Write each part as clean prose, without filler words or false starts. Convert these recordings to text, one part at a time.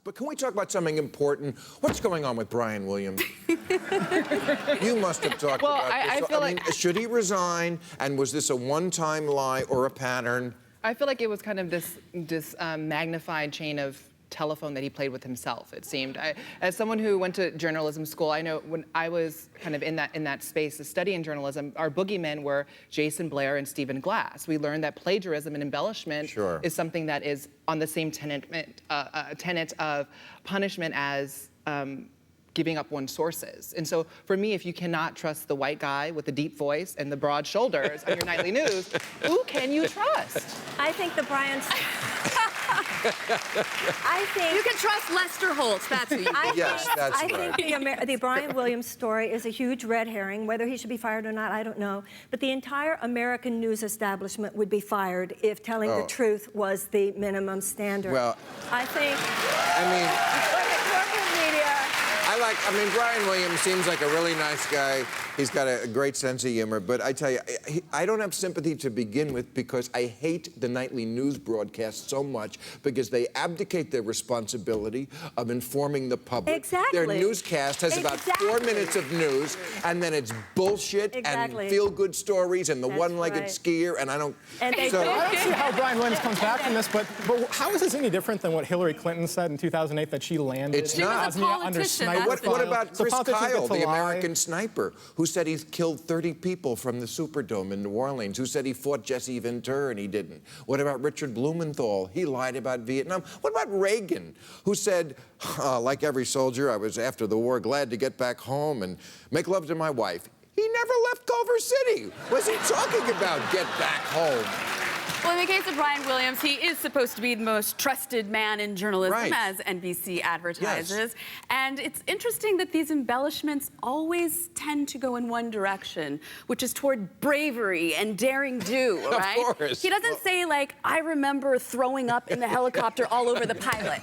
But can we talk about something important? What's going on with Brian Williams? You must have talked about this. I mean, should he resign? And was this a one-time lie or a pattern? I feel like it was kind of this magnified chain of telephone that he played with himself, it seemed. As someone who went to journalism school, I know when I was kind of in that space of studying journalism, our boogeymen were Jason Blair and Stephen Glass. We learned that plagiarism and embellishment is something that is on the same tenet of punishment as giving up one's sources. And so for me, if you cannot trust the white guy with the deep voice and the broad shoulders on your nightly news, who can you trust? I think the Brian's... I think you can trust Lester Holt. That's who you can. Yes, that's right. I think the Brian Williams story is a huge red herring. Whether he should be fired or not, I don't know. But the entire American news establishment would be fired if telling the truth was the minimum standard. Well, I think. I mean, Brian Williams seems like a really nice guy. He's got a great sense of humor. But I tell you, I don't have sympathy to begin with because I hate the nightly news broadcast so much because they abdicate their responsibility of informing the public. Exactly. Their newscast has about 4 minutes of news, and then it's bullshit and feel-good stories and the one-legged skier, and I don't... I don't see how Brian Williams comes back from this, but how is this any different than what Hillary Clinton said in 2008 that she landed? It's not. She was a politician. What about Chris Kyle, the American sniper, who said he's killed 30 people from the Superdome in New Orleans, who said he fought Jesse Ventura and he didn't? What about Richard Blumenthal? He lied about Vietnam. What about Reagan, who said, like every soldier, I was after the war glad to get back home and make love to my wife. He never left Culver City. What's he talking about, get back home? Well, in the case of Brian Williams, he is supposed to be the most trusted man in journalism, as NBC advertises. Yes. And it's interesting that these embellishments always tend to go in one direction, which is toward bravery and daring do, right? Of course. He doesn't say, like, I remember throwing up in the helicopter all over the pilot.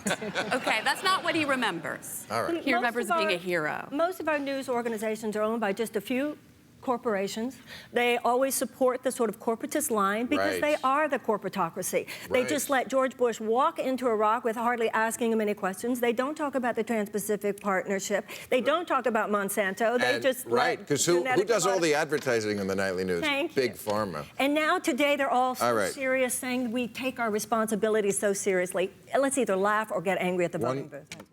Okay, that's not what he remembers. All right. He remembers being a hero. Most of our news organizations are owned by just a few corporations. They always support the sort of corporatist line because they are the corporatocracy. They just let George Bush walk into Iraq with hardly asking him any questions. They don't talk about the Trans-Pacific Partnership. They don't talk about Monsanto. They just because who does all the advertising in the nightly news? Big Pharma. And now today they're all so serious, saying we take our responsibilities so seriously. Let's either laugh or get angry at the voting booth.